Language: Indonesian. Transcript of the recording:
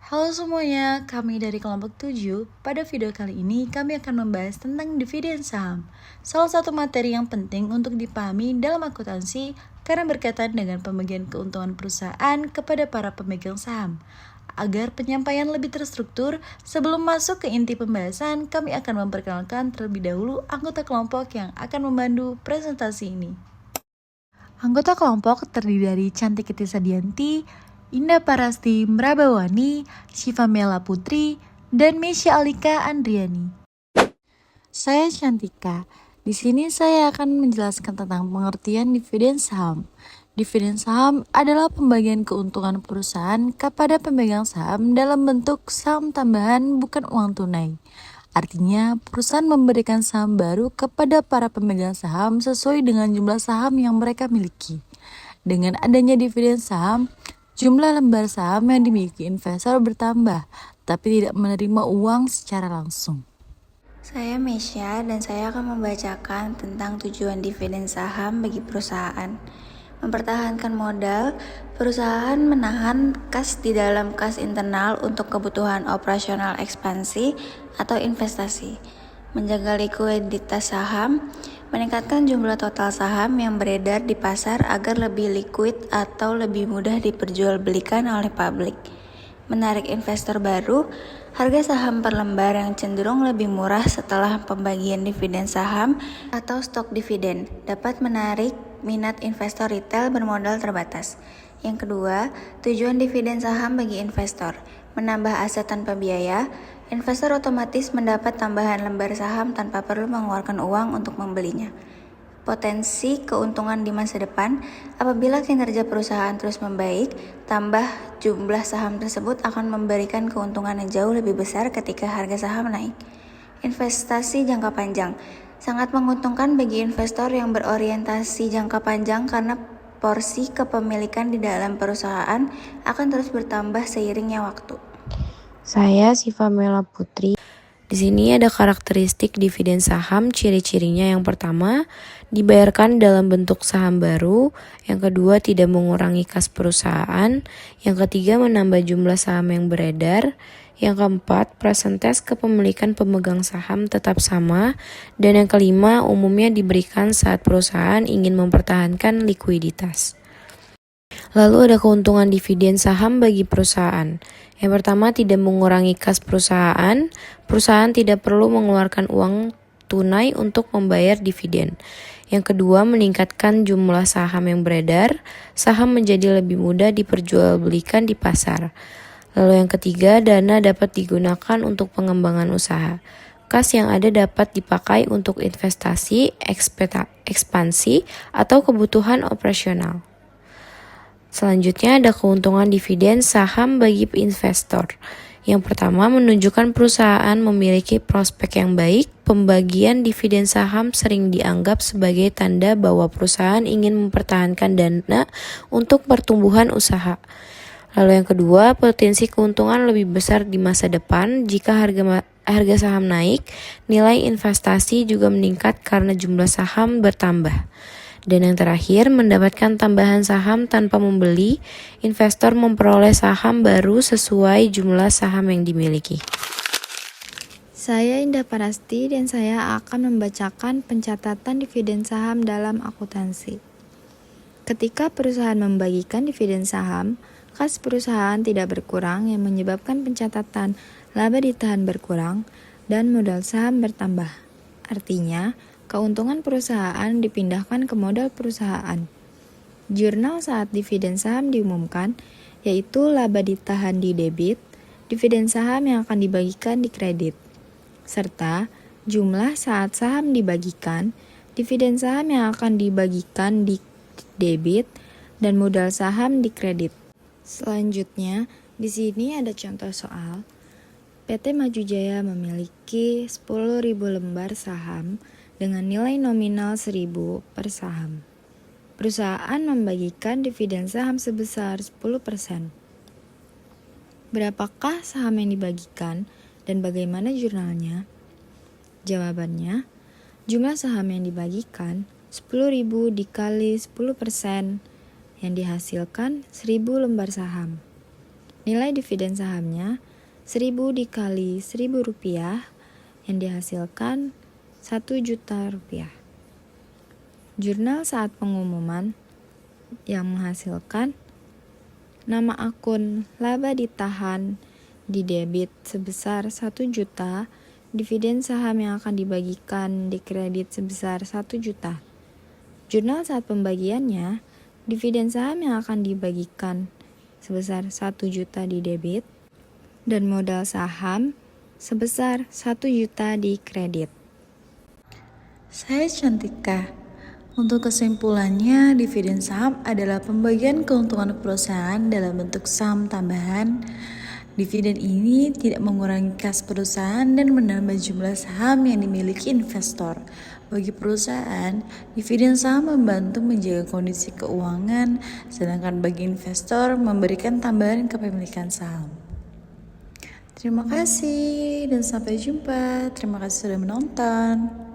Halo semuanya, kami dari kelompok 7. Pada video kali ini kami akan membahas tentang dividen saham. Salah satu materi yang penting untuk dipahami dalam akuntansi karena berkaitan dengan pembagian keuntungan perusahaan kepada para pemegang saham. Agar penyampaian lebih terstruktur, sebelum masuk ke inti pembahasan, kami akan memperkenalkan terlebih dahulu anggota kelompok yang akan membantu presentasi ini. Anggota kelompok terdiri dari Cantik Sadianti, Indah Parasti Mrabawani, Syifa Mela Putri, dan Mesya Alika Andriani. Saya Cantika. Di sini saya akan menjelaskan tentang pengertian dividen saham. Dividen saham adalah pembagian keuntungan perusahaan kepada pemegang saham dalam bentuk saham tambahan bukan uang tunai. Artinya, perusahaan memberikan saham baru kepada para pemegang saham sesuai dengan jumlah saham yang mereka miliki. Dengan adanya dividen saham, jumlah lembar saham yang dimiliki investor bertambah, tapi tidak menerima uang secara langsung. Saya Mesya dan saya akan membacakan tentang tujuan dividen saham bagi perusahaan. Mempertahankan modal, perusahaan menahan kas di dalam kas internal untuk kebutuhan operasional ekspansi atau investasi. Menjaga likuiditas saham, meningkatkan jumlah total saham yang beredar di pasar agar lebih liquid atau lebih mudah diperjualbelikan oleh publik. Menarik investor baru, harga saham per lembar yang cenderung lebih murah setelah pembagian dividen saham atau stok dividen dapat menarik minat investor retail bermodal terbatas. Yang kedua, tujuan dividen saham bagi investor, menambah aset tanpa biaya. Investor otomatis mendapat tambahan lembar saham tanpa perlu mengeluarkan uang untuk membelinya. Potensi keuntungan di masa depan, apabila kinerja perusahaan terus membaik, tambah jumlah saham tersebut akan memberikan keuntungan yang jauh lebih besar ketika harga saham naik. Investasi jangka panjang sangat menguntungkan bagi investor yang berorientasi jangka panjang karena porsi kepemilikan di dalam perusahaan akan terus bertambah seiringnya waktu. Saya Syifa Mela Putri. Di sini ada karakteristik dividen saham, ciri-cirinya yang pertama, dibayarkan dalam bentuk saham baru, yang kedua tidak mengurangi kas perusahaan, yang ketiga menambah jumlah saham yang beredar, yang keempat persentase kepemilikan pemegang saham tetap sama, dan yang kelima umumnya diberikan saat perusahaan ingin mempertahankan likuiditas. Lalu ada keuntungan dividen saham bagi perusahaan. Yang pertama, tidak mengurangi kas perusahaan. Perusahaan tidak perlu mengeluarkan uang tunai untuk membayar dividen. Yang kedua, meningkatkan jumlah saham yang beredar. Saham menjadi lebih mudah diperjualbelikan di pasar. Lalu yang ketiga, dana dapat digunakan untuk pengembangan usaha. Kas yang ada dapat dipakai untuk investasi, ekspansi, atau kebutuhan operasional. Selanjutnya ada keuntungan dividen saham bagi investor. Yang pertama, menunjukkan perusahaan memiliki prospek yang baik. Pembagian dividen saham sering dianggap sebagai tanda bahwa perusahaan ingin mempertahankan dana untuk pertumbuhan usaha. Lalu yang kedua, potensi keuntungan lebih besar di masa depan. Jika harga saham naik, nilai investasi juga meningkat karena jumlah saham bertambah. Dan yang terakhir, mendapatkan tambahan saham tanpa membeli, investor memperoleh saham baru sesuai jumlah saham yang dimiliki. Saya Indah Parasti dan saya akan membacakan pencatatan dividen saham dalam akuntansi. Ketika perusahaan membagikan dividen saham, kas perusahaan tidak berkurang yang menyebabkan pencatatan laba ditahan berkurang dan modal saham bertambah. Artinya, keuntungan perusahaan dipindahkan ke modal perusahaan. Jurnal saat dividen saham diumumkan, yaitu laba ditahan di debit, dividen saham yang akan dibagikan di kredit, serta jumlah saat saham dibagikan, dividen saham yang akan dibagikan di debit, dan modal saham di kredit. Selanjutnya, di sini ada contoh soal. PT Maju Jaya memiliki 10.000 lembar saham dengan nilai nominal 1.000 per saham. Perusahaan membagikan dividen saham sebesar 10%. Berapakah saham yang dibagikan dan bagaimana jurnalnya? Jawabannya, jumlah saham yang dibagikan 10.000 dikali 10% yang dihasilkan 1.000 lembar saham. Nilai dividen sahamnya 1000 dikali Rp1.000 yang dihasilkan Rp1.000.000. Jurnal saat pengumuman yang menghasilkan nama akun laba ditahan di debit sebesar 1 juta, dividen saham yang akan dibagikan di kredit sebesar 1 juta. Jurnal saat pembagiannya, dividen saham yang akan dibagikan sebesar 1 juta di debit dan modal saham sebesar 1 juta di kredit. Saya Cantika. Untuk kesimpulannya, dividen saham adalah pembagian keuntungan perusahaan dalam bentuk saham tambahan. Dividen ini tidak mengurangi kas perusahaan dan menambah jumlah saham yang dimiliki investor. Bagi perusahaan, dividen saham membantu menjaga kondisi keuangan, sedangkan bagi investor memberikan tambahan kepemilikan saham. Terima kasih dan sampai jumpa. Terima kasih sudah menonton.